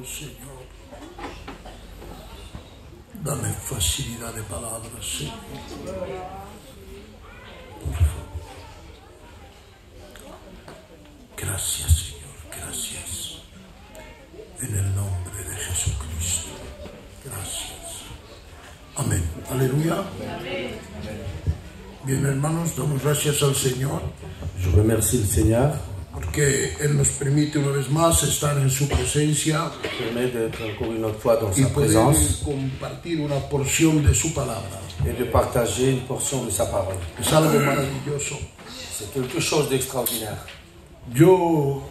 Señor. Dame facilidad de palabras, Señor. Por favor. Gracias, Señor. Gracias. En el nombre de Jesucristo. Gracias. Amén. Aleluya. Bien, hermanos, damos gracias al Señor. Je remercie le Seigneur. Porque Él nos permite una vez más estar en su presencia Permet d'être encore une autre fois dans y sa poder présence compartir una porción de su palabra. et de partager une portion de sa parole. Es algo maravilloso. C'est quelque chose d'extraordinaire. Yo,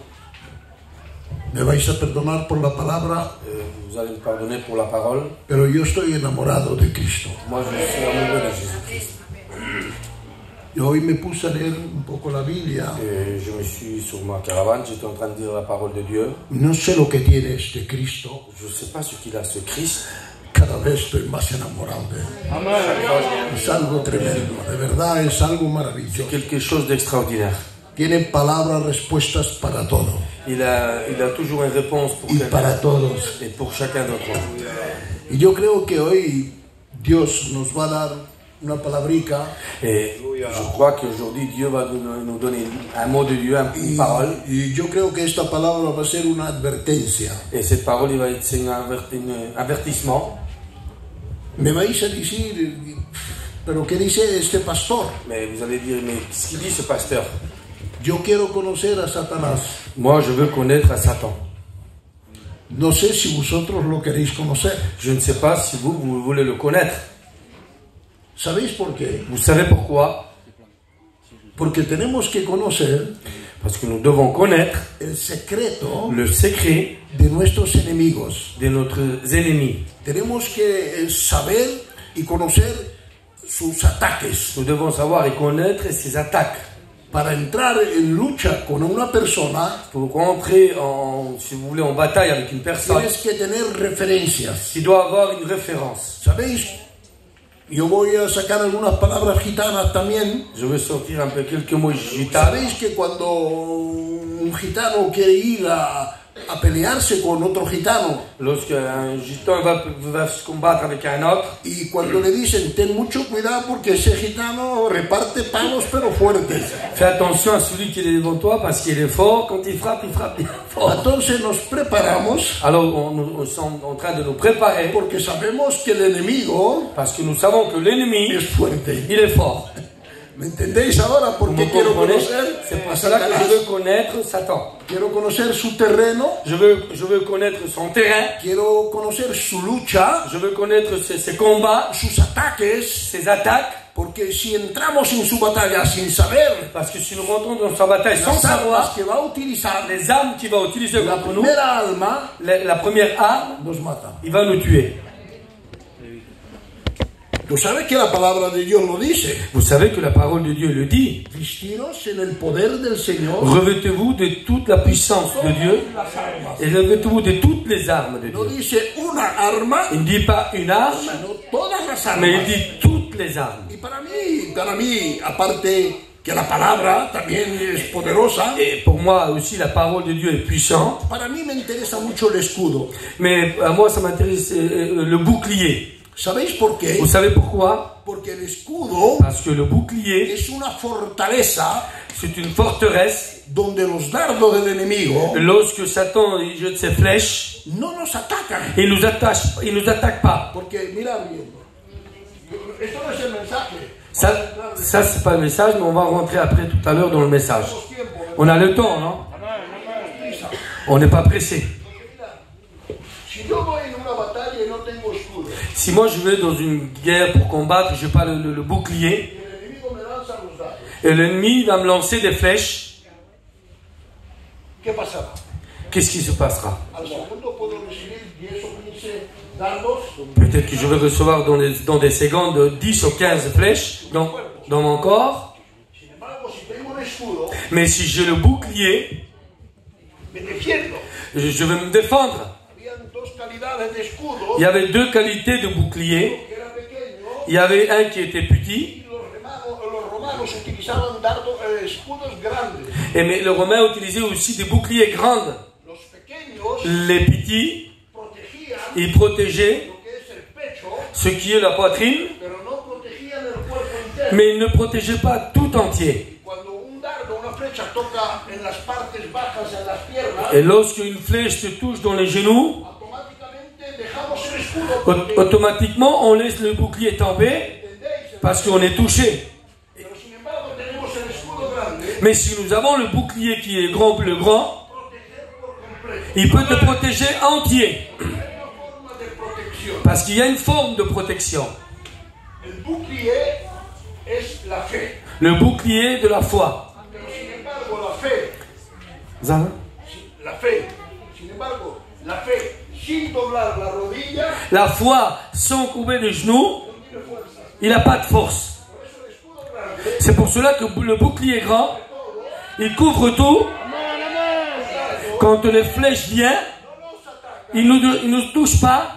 me vais a perdonar por la palabra, Vous allez me pardonner pour la parole. pero yo estoy enamorado de Cristo. Moi, je suis amoureux de Jésus-Christ. Y hoy me puse a leer un poco la Biblia. Et je me suis sur ma caravane, j'étais en train de dire la parole de Dieu. No sé lo que tiene este Cristo. Je ne sais pas ce qu'il a, ce Christ. Cada vez estoy más enamorado de Él. Es algo tremendo, de verdad es algo maravilloso. Quelque chose d'extraordinaire. Tiene palabras, respuestas para todo Il a toujours une réponse pour y quelqu'un para todos. et pour chacun d'entre nous. Y yo creo que hoy Dios nos va a dar una palabrica. Et je crois qu'aujourd'hui, Dieu va nous donner un mot de Dieu, une parole. Y yo creo que esta palabra va a ser una advertencia. Et cette parole, il va être un avertissement. Me vais a decir, pero ¿qué dice este pastor? Mais vous allez dire, mais qu'est-ce qu'il dit ce pasteur? Yo quiero conocer a Satanás. Moi, je veux connaître à Satan. No sé si vosotros lo queréis conocer. Je ne sais pas si vous voulez le connaître. ¿Sabéis por qué? Vous savez pourquoi? Porque tenemos que conocer Parce que nous devons connaître el secreto le secret de nuestros enemigos. de notre ennemi. Tenemos que saber y conocer sus ataques. Nous devons savoir et connaître ses attaques. Para entrar en lucha con una persona, Pour rentrer en, si vous voulez, en bataille avec une personne, tienes que tener referencias. il doit avoir une référence. ¿Sabéis? Yo voy a sacar algunas palabras gitanas también. Je veux sortir un peu quelques mots gitanos. ¿Sabéis que cuando un gitano quiere ir a pelearse con otro gitano, Lorsque un gitan va se combattre avec un autre, y cuando le dicen ten mucho cuidado porque ese gitano reparte palos pero fuertes? fais attention à celui qui est devant toi parce qu'il est fort. Quand il frappe bien fort. Entonces nos preparamos Alors on sommes en train de nous préparer porque sabemos que el enemigo parce que nous savons que l'ennemi, es fuerte. il est fort. ¿Me entendéis ahora por Vous qué me quiero comprenez? conocer C'est pour a cela que Satanás? je veux connaître Satan. Quiero conocer su terreno, Je veux connaître son terrain. quiero conocer su lucha, Je veux connaître ses combats, sus ataques, ses attaques. porque si entramos en su batalla sin saber Parce que si nous rentrons dans sa bataille sans las armas savoir que va a utilizar, les armes qu'il va utiliser la contre nous, primera alma la première arme, nos mata. il va nous tuer. Tú sabes que la palabra de Dios lo dice. Vous savez que la parole de Dieu le dit. Vistidos en el poder del Señor, Revêtez-vous de toute la puissance de Dieu et revêtez-vous de toutes les armes de no Dieu. dice una arma, Il ne dit pas une arme, sino todas las mais il armas. dit toutes les armes. Y para mí, aparte que la palabra también es poderosa, Et pour moi aussi, la parole de Dieu est puissante. para mí me interesa mucho el escudo. Mais à moi, ça m'intéresse le bouclier. ¿Sabéis por qué? Vous savez pourquoi? Porque el escudo Parce que le bouclier, es una fortaleza c'est une forteresse. donde los dardos del enemigo Lorsque Satan il jette ses flèches, no nos atacan. il nous attaque pas. Porque, mira bien, esto no es el mensaje. Ça c'est pas le message, mais on va rentrer après tout à l'heure dans le message. On a le temps, non? On n'est pas pressé. Si yo voy en una batalla y no tengo escudo, Si moi je vais dans une guerre pour combattre, je n'ai pas le bouclier, el enemigo me lanza los dardos, et l'ennemi va me lancer des flèches, ¿qué pasará? qu'est-ce qui se passera? Al segundo puedo recibir 10 o 15 dardos, Peut-être que je vais recevoir dans des secondes 10 ou 15 flèches dans mon corps, sin embargo, si tengo un escudo, mais si j'ai le bouclier, me defiendo. je vais me défendre. Habían dos calidades de escudo, Il y avait deux qualités de bouclier. que era pequeño, Il y avait un qui était petit, y los romanos utilizaban escudos grandes. mais le Romain utilisait aussi des boucliers grands. Los pequeños Les petits, Il protégeait ce qui est la poitrine, mais il ne protégeait pas tout entier. Et lorsqu'une flèche se touche dans les genoux, automatiquement on laisse le bouclier tomber parce qu'on est touché. Mais si nous avons le bouclier qui est grand, le grand, il peut te protéger entier. Parce qu'il y a une forme de protection. Le bouclier de la foi. La foi sans courber les genoux, il n'a pas de force. C'est pour cela que le bouclier grand, il couvre tout. Quand les flèches viennent, il ne nous touche pas.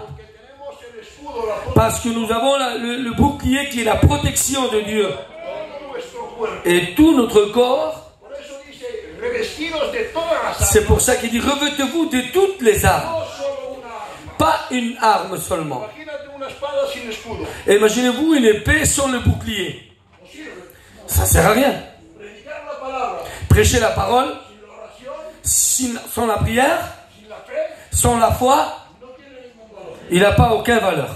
Parce que nous avons le bouclier qui est la protection de Dieu. Et tout notre corps, c'est pour ça qu'il dit revêtez-vous de toutes les armes. Pas une arme seulement. Et imaginez-vous une épée sans le bouclier. Ça ne sert à rien. Prêcher la parole, sans la prière, sans la foi, il n'a pas aucune valeur.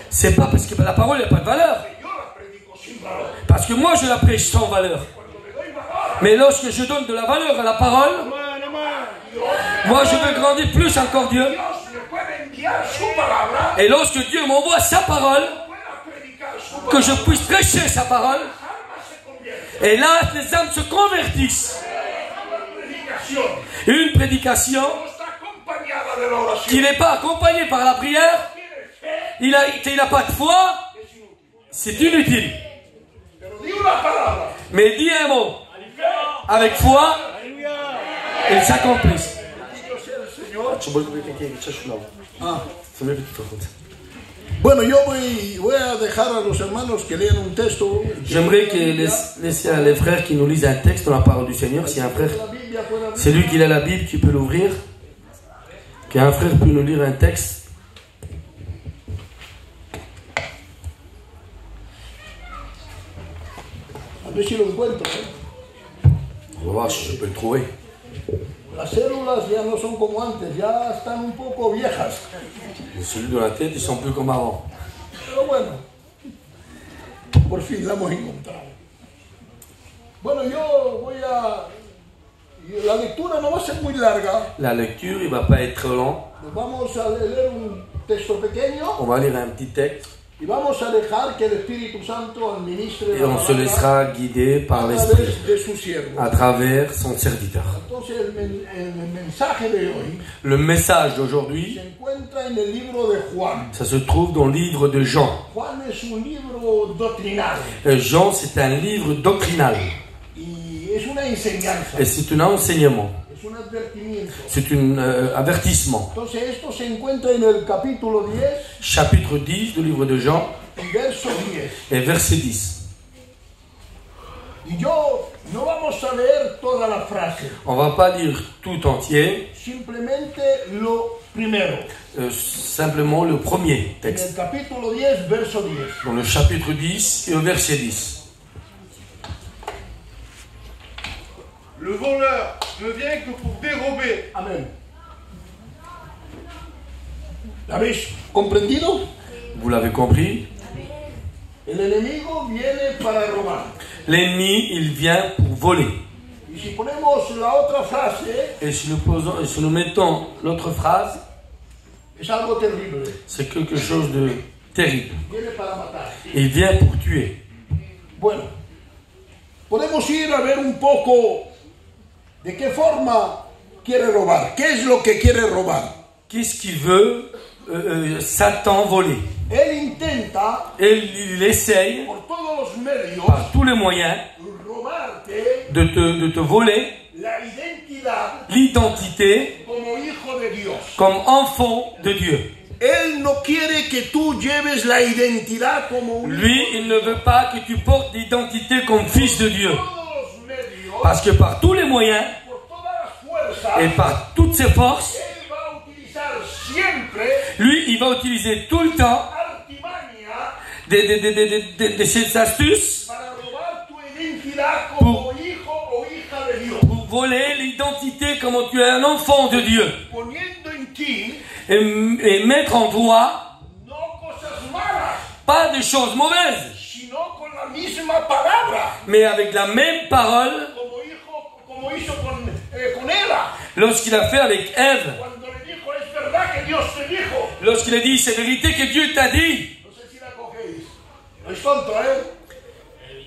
C'est pas parce que la parole n'a pas de valeur. Parce que moi je la prêche sans valeur. Mais lorsque je donne de la valeur à la parole, moi je veux grandir plus encore Dieu. Et lorsque Dieu m'envoie sa parole, que je puisse prêcher sa parole, et là les âmes se convertissent. Une prédication qui n'est pas accompagnée par la prière, il n'a pas de foi, c'est inutile. Mais dis un mot avec foi, il s'accomplit. Bueno, yo voy a dejar a los hermanos que lean un texto. J'aimerais que laisser les frères qui nous lisent un texte dans la parole du Seigneur. Si un frère, c'est lui qui a la Bible, qui peut l'ouvrir. Qu'un frère peut nous lire un texte. A ver si lo encuentro. On va voir si je peux le trouver. Las células ya no son como antes, ya están un poco viejas. Les cellules de la tête, ils sont plus comme avant. Pero bueno, por fin la hemos encontrado. Bueno, yo voy a... La lectura no va a ser muy larga. La lecture, il ne va pas être trop long. Vamos a leer un texto pequeño. On va lire un petit texte. Y vamos a dejar que el Espíritu Santo administre et on se laissera guider par l'Esprit à travers son serviteur. Le message d'aujourd'hui, ça se trouve dans le livre de Jean. Jean, c'est un livre doctrinal. Et c'est un enseignement. C'est un avertissement. Chapitre 10 du livre de Jean et verset 10. On ne va pas lire tout entier. Simplement le premier texte. Dans le chapitre 10 et au verset 10. Le voleur ne vient que pour dérober. Amen. ¿Habéis comprendido? Vous l'avez compris? El enemigo viene para robar. L'ennemi, il vient pour voler. Y si ponemos la otra frase, et si nous mettons l'autre phrase, es algo terrible. C'est quelque chose de terrible. Viene para matar. Il vient pour tuer. Bueno, podemos ir a ver un poco de qué forma quiere robar. ¿Qué es lo que quiere robar? Qu'est-ce qu'il veut Satan voler? Il essaye par tous les moyens de te voler l'identité comme enfant de Dieu. Lui, il ne veut pas que tu portes l'identité comme fils de Dieu. Parce que par tous les moyens et par toutes ses forces, Lui, il va utiliser tout le temps des astuces pour voler l'identité comme tu es un enfant de Dieu et mettre en toi pas des choses mauvaises, mais avec la même parole lorsqu'il a fait avec Ève. Lorsqu'il a dit, c'est vérité que Dieu t'a dit.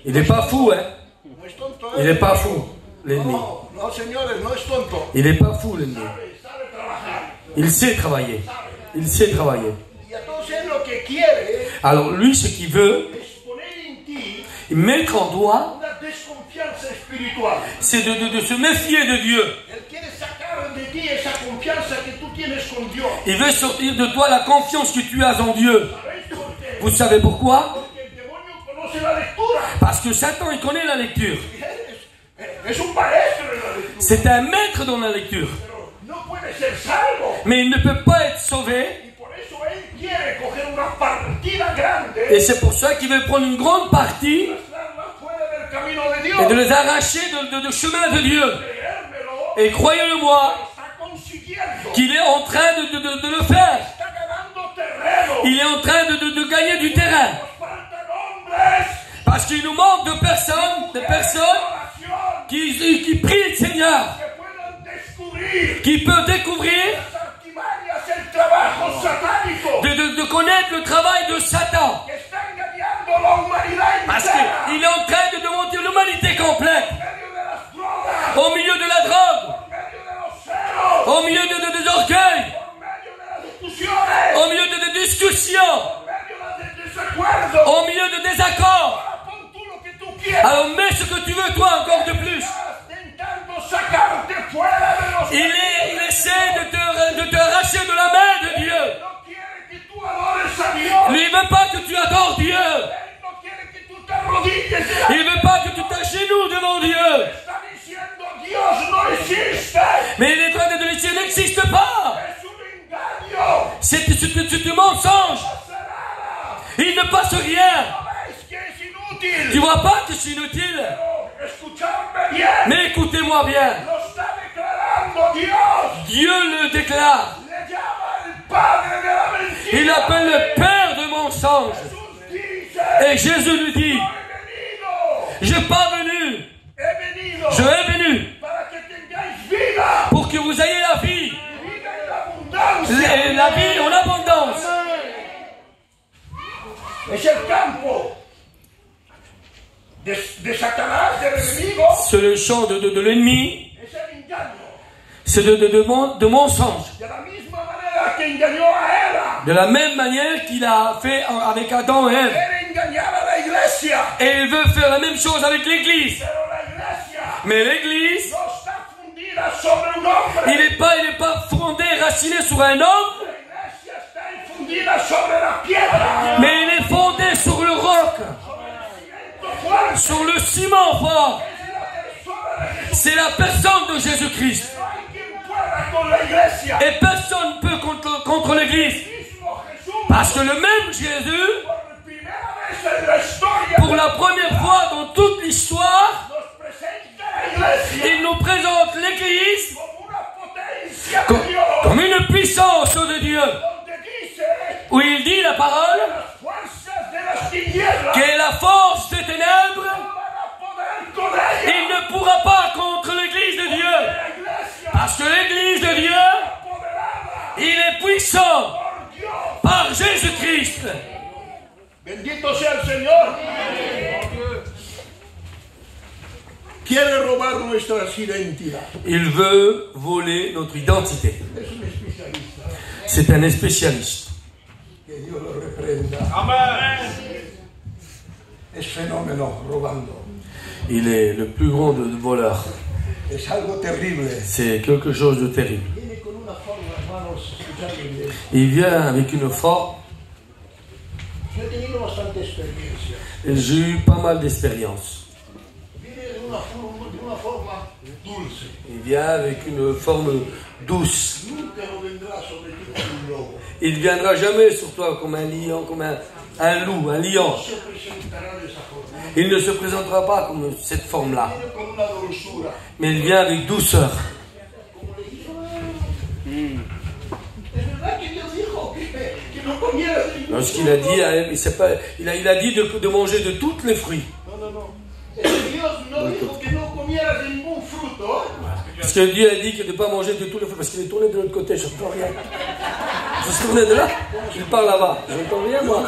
Il n'est pas fou, hein? Il n'est pas fou, l'ennemi. Il n'est pas fou, l'ennemi. Il sait travailler. Il sait travailler. Alors lui, ce qu'il veut, mettre en toi, c'est de se méfier de Dieu. Il veut sortir de toi la confiance que tu as en Dieu. Vous savez pourquoi? Parce que Satan, il connaît la lecture. C'est un maître dans la lecture. Mais il ne peut pas être sauvé. Et c'est pour ça qu'il veut prendre une grande partie et de les arracher du chemin de Dieu. Et croyez-le-moi, qu'il est en train de le faire. Il est en train de gagner du terrain. Parce qu'il nous manque de personnes qui prient le Seigneur, qui peuvent découvrir, de connaître le travail de Satan. Parce qu'il est en train de démonter l'humanité complète. Au milieu de la drogue, au milieu des orgueils, au milieu de discussions, au milieu de désaccords. Alors mets ce que tu veux toi encore de plus. Il essaie de te arracher de la main de Dieu. Lui, il ne veut pas que tu adores Dieu. Il ne veut pas que tu t'agenouilles devant Dieu. Mais il est en train de dire, il n'existe pas. C'est un mensonge. Il ne passe rien. Tu ne vois pas que c'est inutile. Mais écoutez-moi bien. Dieu le déclare. Il appelle le père de mensonges. Et Jésus lui dit, je suis pas venu. Je suis venu pour que vous ayez la vie. La vie en abondance. C'est le champ de l'ennemi. C'est de mensonges. De la même manière qu'il a fait avec Adam et Ève. Et il veut faire la même chose avec l'Église. Mais l'Église, il n'est pas fondé, raciné sur un homme. Mais il est fondé sur le roc. Sur le ciment fort. C'est la personne de Jésus-Christ. Et personne ne peut contre l'Église. Parce que le même Jésus, pour la première fois dans toute l'histoire, il nous présente l'Église comme une puissance de Dieu. Où il dit la parole que la force des ténèbres, il ne pourra pas contre l'Église de Dieu. Parce que l'Église de Dieu, il est puissant par Jésus-Christ. Bendito sea el Señor. Quiere robar nuestra identidad. Il veut voler notre identité. C'est un spécialiste. Que Dios lo reprenda. Amen. Es fenómeno robando. Il est le plus grand de voleurs. Es algo terrible. C'est quelque chose de terrible. Il vient avec une forme. J'ai eu pas mal d'expériences. Il vient avec une forme douce. Il ne viendra jamais sur toi comme un lion, comme un loup, un lion. Il ne se présentera pas comme cette forme-là. Mais il vient avec douceur. Lorsqu'il a dit, il a dit de manger de tous les fruits. Parce que Dieu a dit que de ne pas manger de tous les fruits. Parce qu'il est tourné de l'autre côté, je n'entends rien. Vous se tournez de là? Il parle là-bas. Je n'entends rien, moi.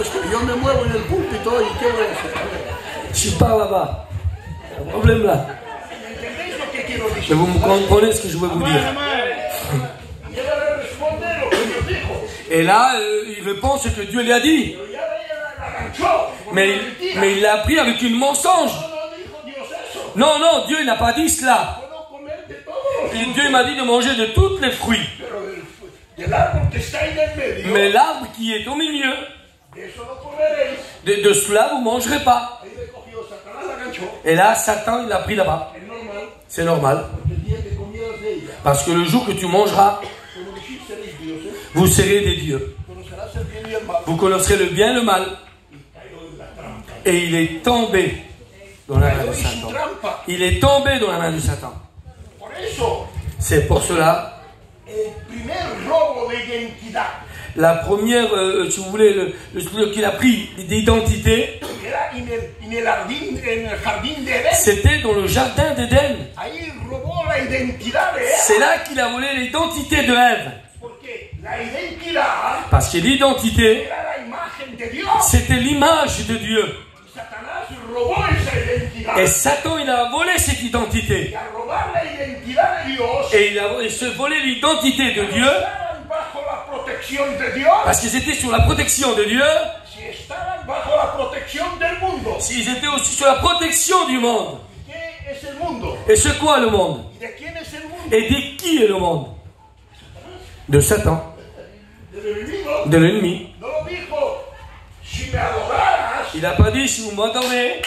Je pars là-bas. Il y a un problème là. Mais vous me comprenez ce que je veux vous dire. Et là, il répond ce que Dieu lui a dit. Mais il l'a appris avec une mensonge. Non, non, Dieu n'a pas dit cela. Dieu m'a dit de manger de tous les fruits. Mais l'arbre qui est au milieu, de cela vous ne mangerez pas. Et là, Satan, il a pris là-bas. C'est normal. Parce que le jour que tu mangeras, vous serez des dieux. Vous connaîtrez le bien et le mal. Et il est tombé dans la main de Satan. Il est tombé dans la main de Satan. C'est pour cela. La première, si vous voulez, le qu'il a pris d'identité, c'était dans le jardin d'Éden. C'est là qu'il a volé l'identité de Ève. Parce que l'identité, c'était l'image de Dieu. Et Satan, il a volé cette identité. Et il se volé l'identité de Dieu. Parce qu'ils étaient sous la protection de Dieu. S'ils étaient aussi sous la protection du monde. Et c'est quoi le monde? Et de qui est le monde? De Satan. De l'ennemi. Il n'a pas dit si vous m'adorez.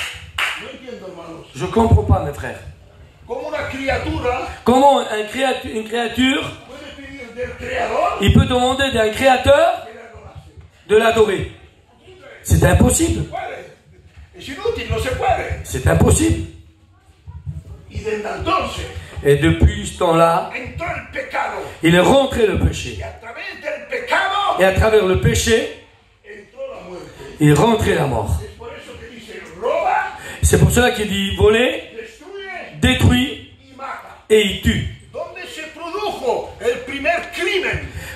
Je ne comprends pas, mes frères. Comment une créature, il peut demander d'un créateur de l'adorer? C'est impossible. C'est impossible. Et depuis ce temps-là, il est rentré le péché. Et à travers le péché, il est rentré la mort. C'est pour cela qu'il dit voler, détruit et il tue.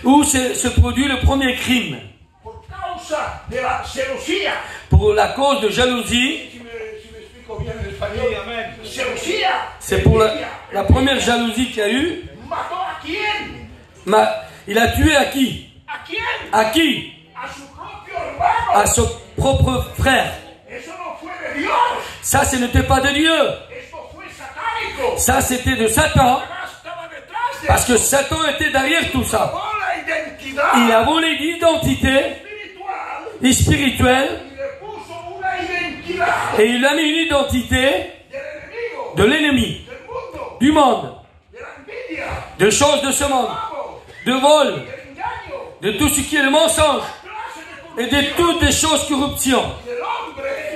Où se produit le premier crime? Pour la cause de jalousie. C'est pour la première jalousie qu'il y a eu. Il a tué à qui? À qui? À son propre frère. Ça, ce n'était pas de Dieu. Ça, c'était de Satan. Parce que Satan était derrière tout ça. Il a volé l'identité spirituelle. Et il a mis une identité de l'ennemi, du monde, de choses de ce monde, de vol, de tout ce qui est le mensonge et de toutes les choses corruption.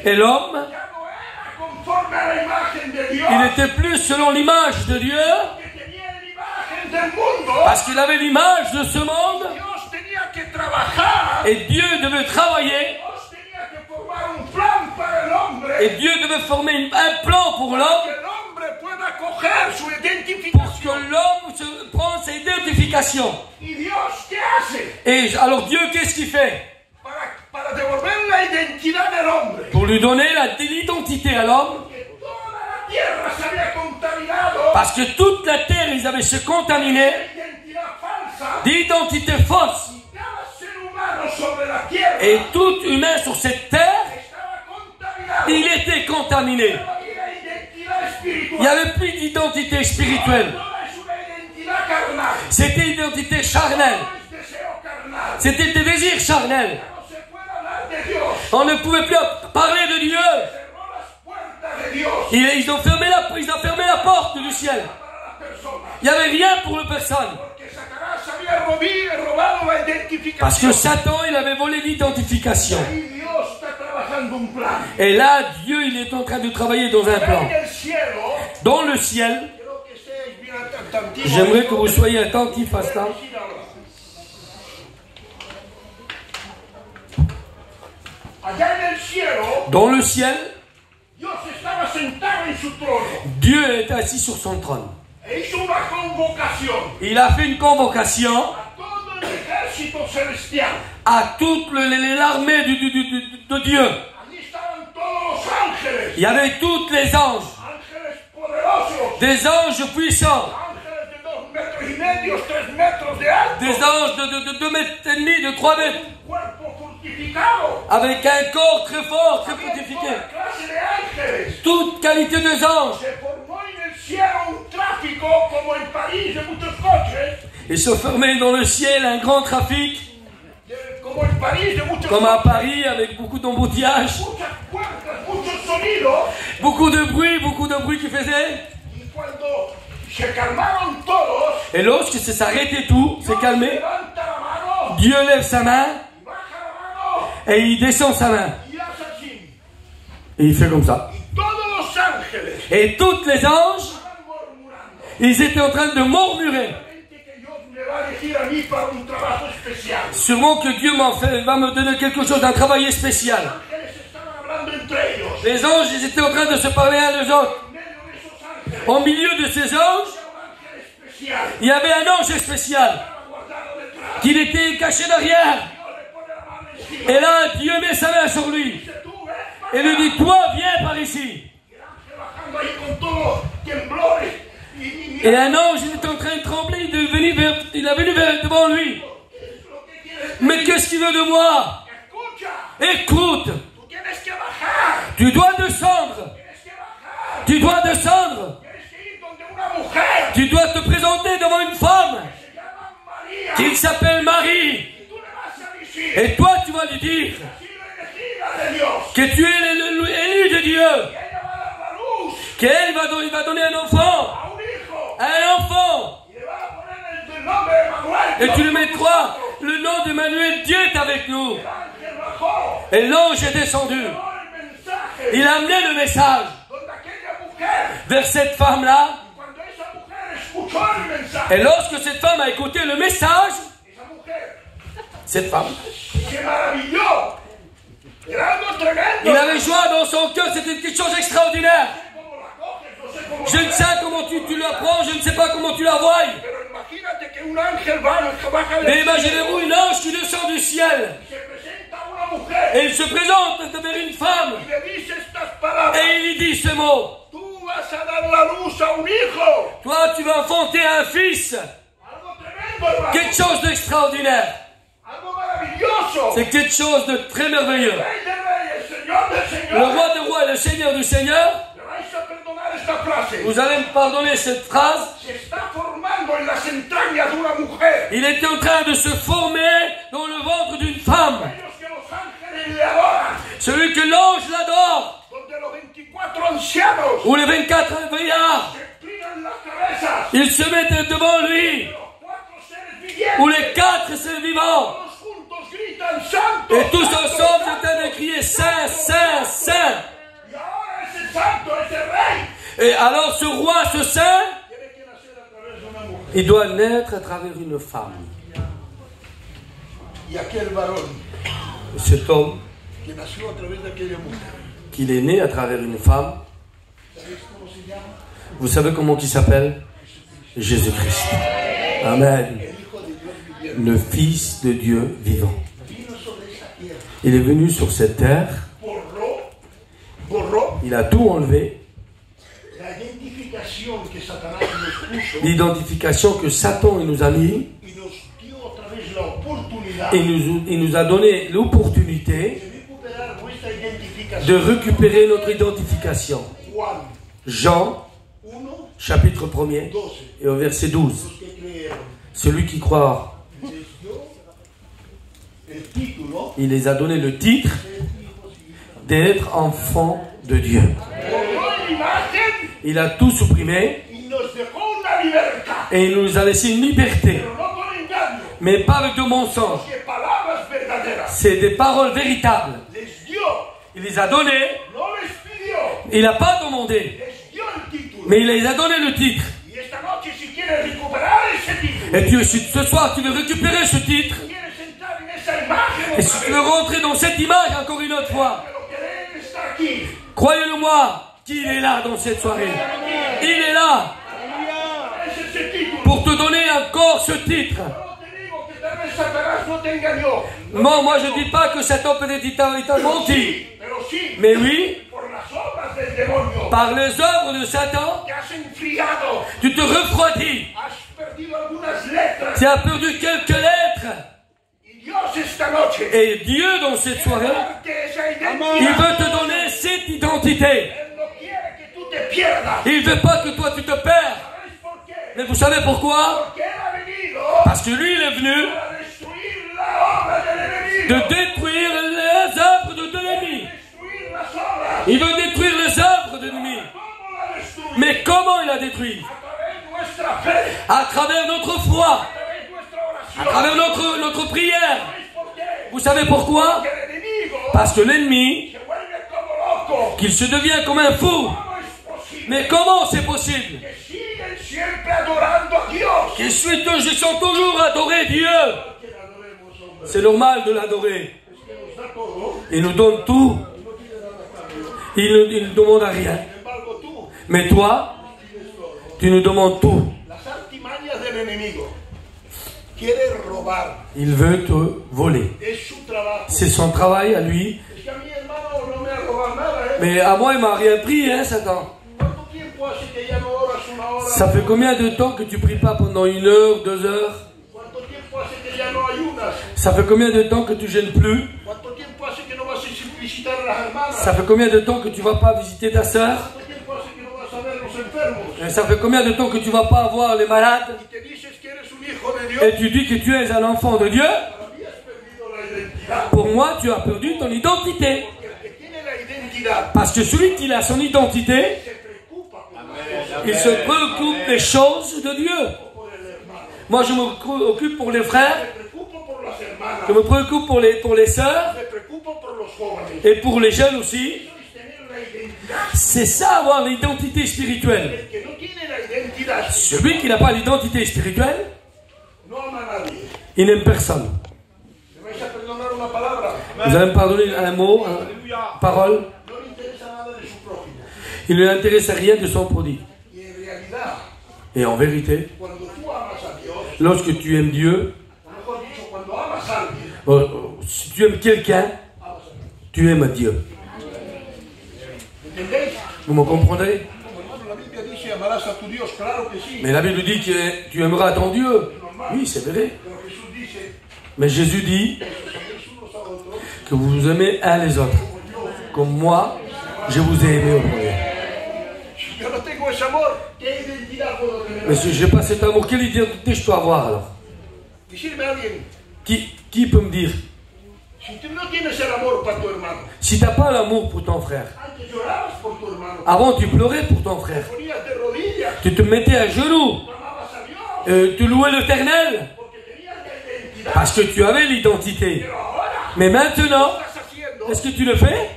Et l'homme, il n'était plus selon l'image de Dieu, parce qu'il avait l'image de ce monde, et Dieu devait travailler, et Dieu devait former un plan pour l'homme, pour que l'homme se prenne ses identifications. Et alors Dieu, qu'est-ce qu'il fait? Pour lui donner l'identité à l'homme. Parce que toute la terre, ils avaient se contaminé d'identité fausse. Et tout humain sur cette terre, il était contaminé. Il n'y avait plus d'identité spirituelle. C'était l'identité charnelle. C'était des désirs charnels. On ne pouvait plus parler de Dieu. Ils ont fermé la porte du ciel. Il n'y avait rien pour les personnes. Parce que Satan, il avait volé l'identification. Et là, Dieu, il est en train de travailler dans un plan. Dans le ciel, j'aimerais que vous soyez attentifs à cela. Dans le ciel, Dieu est assis sur son trône. Il a fait une convocation à toute l'armée de Dieu. Il y avait tous les anges, des anges puissants, des anges de 2,5 mètres, de 3 mètres, avec un corps très fort, très fortifié. Toute qualité des anges. Et se formait dans le ciel un grand trafic, comme à Paris, avec beaucoup d'embouteillages, beaucoup de bruit qui faisait. Et lorsque ça s'arrêtait tout, c'est calmé, Dieu lève sa main et il descend sa main. Et il fait comme ça. Et tous les anges, ils étaient en train de murmurer. Sûrement que Dieu va me donner quelque chose, d'un travail spécial. Les anges, ils étaient en train de se parler un aux autres. Au milieu de ces anges, il y avait un ange spécial qui était caché derrière. Et là, Dieu met sa main sur lui et lui dit, toi, viens par ici. Et un ange, il était en train de trembler, il est venu devant lui. Mais qu'est-ce qu'il veut de moi? Écoute, tu dois descendre. Tu dois descendre. Tu dois te présenter devant une femme qui s'appelle Marie. Et toi, tu vas lui dire que tu es l'élu de Dieu. Qu'elle va donner un enfant. Un enfant. Et tu lui mettras le nom d'Emmanuel. Dieu est avec nous. Et l'ange est descendu. Il a amené le message vers cette femme-là. Et lorsque cette femme a écouté le message, cette femme, il avait joie dans son cœur, c'était quelque chose d'extraordinaire. Je ne sais comment tu la prends, je ne sais pas comment tu la vois. Mais imaginez-vous une ange qui descend du ciel. Et il se présente vers une femme. Et il lui dit ce mot. Toi, tu vas enfanter un fils. Quelque chose d'extraordinaire. C'est quelque chose de très merveilleux. Le roi des rois et le seigneur du seigneur. Vous allez me pardonner cette phrase. Il était en train de se former dans le ventre d'une femme. Celui que l'ange l'adore. Où les 24 veillards, ils se mettent devant lui. Où les 4 sont vivants. Et tous ensemble étaient de crier Saint, Saint, Saint. Et alors ce roi, ce saint, il doit naître à travers une femme. Cet homme, qu'il est né à travers une femme, vous savez comment il s'appelle? Jésus-Christ. Amen. Le Fils de Dieu vivant. Il est venu sur cette terre. Il a tout enlevé. L'identification que Satan nous a mis. Il nous a donné l'opportunité de récupérer notre identification. Jean, chapitre 1er, et au verset 12. Celui qui croit, il les a donné le titre d'être enfant de Dieu. Il a tout supprimé et il nous a laissé une liberté. Mais pas avec de mensonges. C'est des paroles véritables. Il les a données. Il n'a pas demandé. Mais il les a donné le titre. Et si ce soir tu veux récupérer ce titre, et si tu veux rentrer dans cette image encore une autre fois, croyez-le moi, qu'il est là dans cette soirée. Il est là pour te donner encore ce titre. Non, moi je ne dis pas que cet homme peut-être t'a menti. Mais oui, par les œuvres de Satan, tu te refroidis. Tu as perdu quelques lettres. Et Dieu dans cette soirée, il veut te donner cette identité. Il ne veut pas que toi tu te perds. Mais vous savez pourquoi? Parce que lui il est venu de détruire les œuvres de l'ennemi. Il veut détruire les œuvres de l'ennemi. Mais comment il a détruit? À travers notre foi, à travers notre prière. Vous savez pourquoi? Parce que l'ennemi, qu'il se devient comme un fou. Mais comment c'est possible? Qu'ils sont toujours adorés Dieu. C'est normal de l'adorer. Il nous donne tout. Il ne demande à rien. Mais toi, tu nous demandes tout. Il veut te voler. C'est son travail à lui. Mais à moi, il m'a rien pris, hein, Satan. Ça fait combien de temps que tu pries pas pendant 1 heure, 2 heures? Ça fait combien de temps que tu gênes plus? Ça fait combien de temps que tu vas pas visiter ta sœur? Et ça fait combien de temps que tu vas pas voir les malades? Et tu dis que tu es un enfant de Dieu? Pour moi, tu as perdu ton identité. Parce que celui qui a son identité, il se préoccupe des choses de Dieu. Moi, je me préoccupe pour les frères. Je me préoccupe pour les sœurs. Et pour les jeunes aussi. C'est ça, avoir l'identité spirituelle. Celui qui n'a pas l'identité spirituelle, il n'aime personne. Vous allez me pardonner un mot, une parole. Il ne l'intéresse à rien de son produit. Et en vérité, lorsque tu aimes Dieu, si tu aimes quelqu'un, tu aimes Dieu. Vous me comprendrez? Mais la Bible dit que tu aimeras ton Dieu. Oui, c'est vrai. Mais Jésus dit que vous vous aimez un les autres. Comme moi, je vous ai aimé au premier. Mais si je n'ai pas cet amour, quelle identité je peux avoir alors? Qui peut me dire? Si tu n'as pas l'amour pour ton frère, avant tu pleurais pour ton frère, tu te mettais à genoux, tu louais l'Éternel, parce que tu avais l'identité. Mais maintenant, est-ce que tu le fais?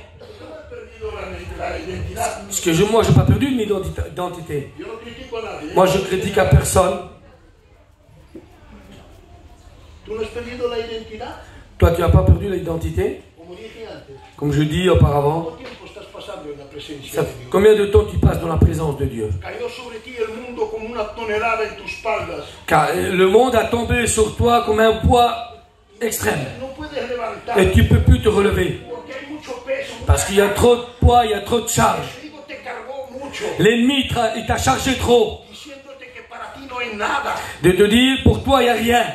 Parce que moi, je n'ai pas perdu mon identité. Moi, je critique à personne. Toi, tu n'as pas perdu l'identité? Comme je dis auparavant, combien de temps tu passes dans la présence de Dieu? Car le monde a tombé sur toi comme un poids extrême. Et tu ne peux plus te relever. Parce qu'il y a trop de poids, il y a trop de charge. L'ennemi, il t'a chargé trop. De te dire, pour toi, il n'y a rien.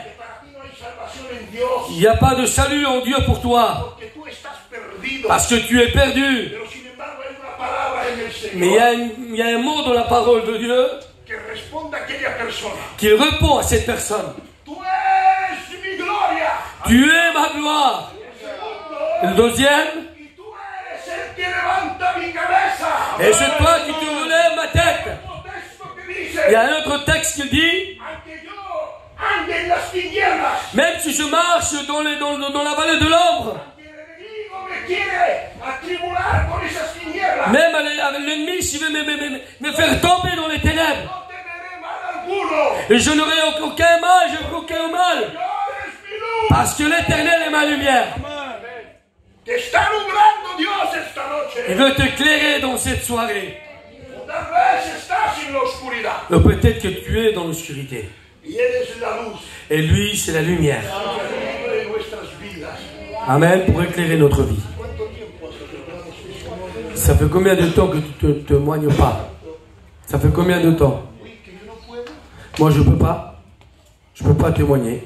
Il n'y a pas de salut en Dieu pour toi. Parce que tu es perdu. Mais il y a un mot dans la parole de Dieu qui répond à cette personne. Tu es ma gloire. Et le deuxième, et c'est toi qui te relèves ma tête. Il y a un autre texte qui dit, Même si je marche dans la vallée de l'ombre. Même avec l'ennemi, s'il veut me faire tomber dans les ténèbres. Et je n'aurai aucun mal, je n'aurai aucun mal. Parce que l'Éternel est ma lumière. Il veut t'éclairer dans cette soirée. Ou peut-être que tu es dans l'obscurité. Et lui, c'est la lumière. Amen, pour éclairer notre vie. Ça fait combien de temps que tu ne te témoignes pas? Ça fait combien de temps? Moi, je ne peux pas. Je ne peux pas témoigner.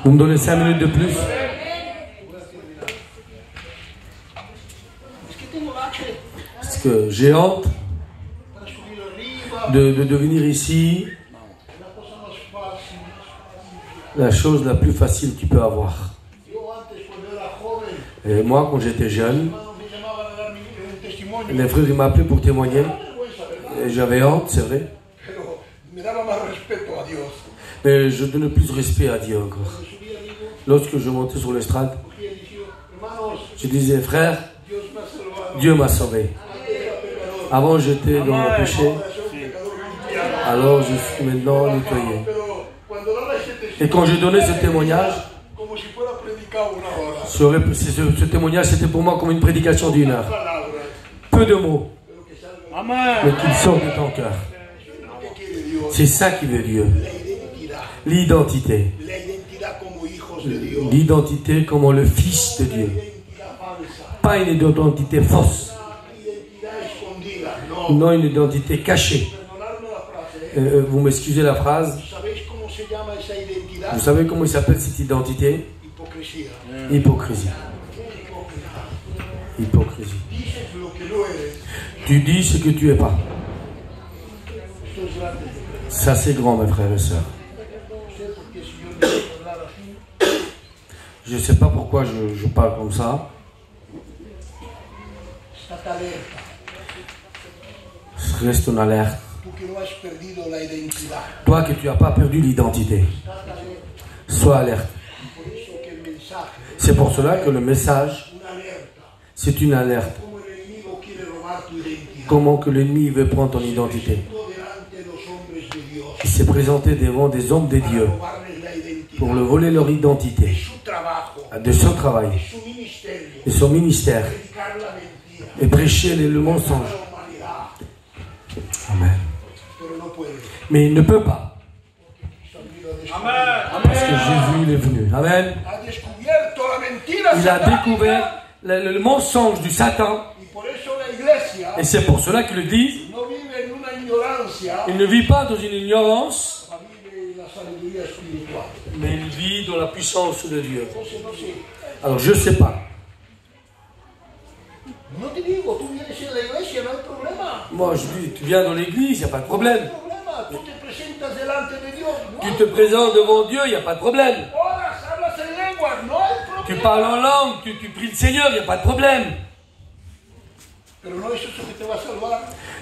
Vous me donnez 5 minutes de plus? Parce que j'ai honte de venir ici. La chose la plus facile que tu peux avoir. Et moi, quand j'étais jeune, les frères m'appelaient pour témoigner. Et j'avais honte, c'est vrai. Mais je donnais plus de respect à Dieu encore. Lorsque je montais sur l'estrade, je disais, frère, Dieu m'a sauvé. Avant, j'étais dans le péché. Alors, je suis maintenant nettoyé. Et quand j'ai donné ce témoignage, ce témoignage, c'était pour moi comme une prédication d'1 heure. Peu de mots, mais qu'ils sortent de ton cœur. C'est ça qui veut Dieu. L'identité. L'identité comme le Fils de Dieu. Pas une identité fausse. Non, une identité cachée. Vous m'excusez la phrase. Vous savez comment il s'appelle cette identité? Hypocrisie. Hypocrisie. Tu dis ce que tu n'es pas. Ça c'est grand, mes frères et sœurs. Je ne sais pas pourquoi je parle comme ça. Reste en alerte. Toi que tu n'as pas perdu l'identité. Sois alerte. C'est pour cela que le message, c'est une alerte. Comment que l'ennemi veut prendre ton identité. Il s'est présenté devant des hommes de Dieu pour leur voler leur identité, de son travail, de son ministère, et prêcher le mensonge. Amen. Mais il ne peut pas. Parce que Jésus il est venu. Amen. Il a découvert le mensonge du Satan. Et c'est pour cela que l'Église, il ne vit pas dans une ignorance, mais il vit dans la puissance de Dieu. Alors je ne sais pas. Moi je dis, tu viens dans l'église, il n'y a pas de problème. Tu te présentes devant Dieu, il n'y a pas de problème. Tu parles en langue, tu pries le Seigneur, il n'y a pas de problème.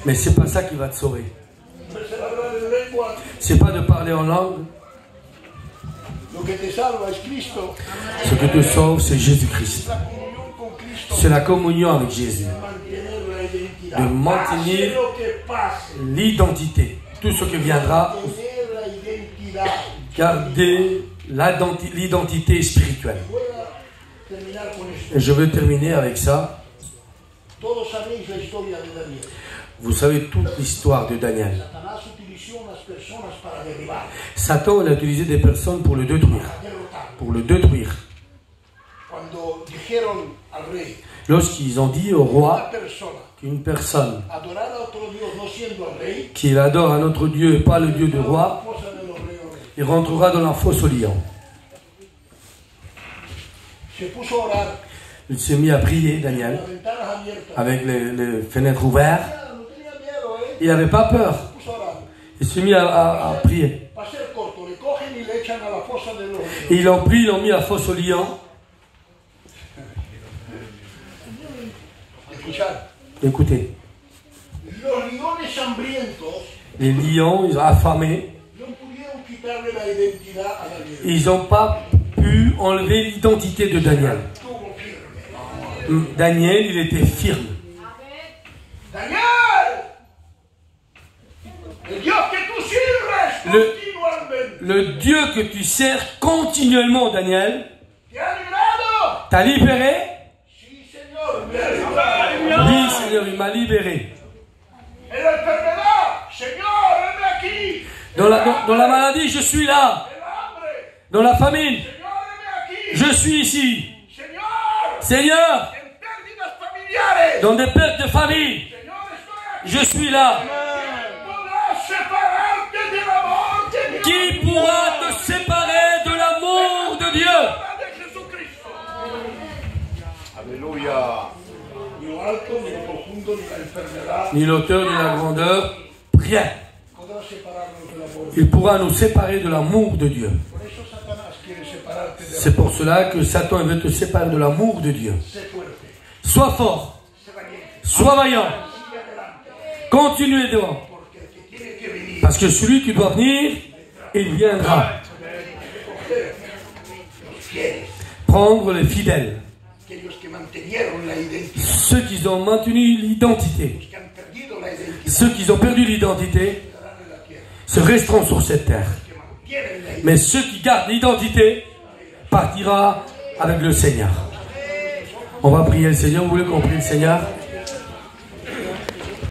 Mais c'est pas ça qui va te sauver. C'est pas de parler en langue. Ce qui te sauve, c'est Jésus-Christ. C'est la communion avec Jésus. De maintenir l'identité. Tout ce qui viendra, garder l'identité spirituelle. Et je veux terminer avec ça. Vous savez toute l'histoire de Daniel. Satan a utilisé des personnes pour le détruire. Pour le détruire. Lorsqu'ils ont dit au roi qu'une personne qui adore un autre Dieu et pas le Dieu du roi, il rentrera dans la fosse au lion. Il s'est mis à prier, Daniel, avec les fenêtres ouvertes. Il n'avait pas peur. Il s'est mis à prier. Et ils l'ont pris, ils l'ont mis à la fosse au lion. Écoutez. Les lions, ils ont affamé. quitarle la identidad a Daniel. Ils n'ont pas pu enlever l'identité de Daniel. Estuvo firme. Daniel, il était firme. Daniel, el Dios que tú sirves continuamente, Le Dieu que tu sers continuellement, Daniel, te ha librado. t'a libéré? Sí, Señor, me ha librado. Oui, Seigneur, il m'a libéré. En la enfermedad, Señor, heme aquí. Dans la maladie, je suis là. El hambre, Dans la famine, Señor, heme aquí. je suis ici. Señor, Seigneur, en pérdidas familiares, dans des pertes de famille, Señor, estoy aquí. je suis là. Podrás separarte del amor de Dios. Qui pourra te séparer de l'amour de Dieu? De Jesucristo. Aleluya. Ni lo alto, ni lo profundo, ni la enfermedad Ni l'auteur ni la grandeur, rien. podrá separarnos del amor. Il pourra nous séparer de l'amour de Dieu. Por eso Satanás quiere separarte de C'est pour cela que Satan veut te séparer de l'amour de Dieu. Sé fuerte, Sois fort, sé valiente, sois vaillant, sigue adelante, continue devant. porque el que tiene que venir Parce que celui qui doit venir, il viendra. los fieles, Prendre les fidèles, aquellos que mantenieron la identidad, ceux qui ont maintenu l'identité, los que han perdido la identidad, ceux qui ont perdu l'identité, estarán en la tierra, se resteront sur cette terre. que mantienen la identidad. Mais ceux qui gardent l'identité partira avec le Seigneur. On va prier le Seigneur. Vous voulez qu'on prie le Seigneur?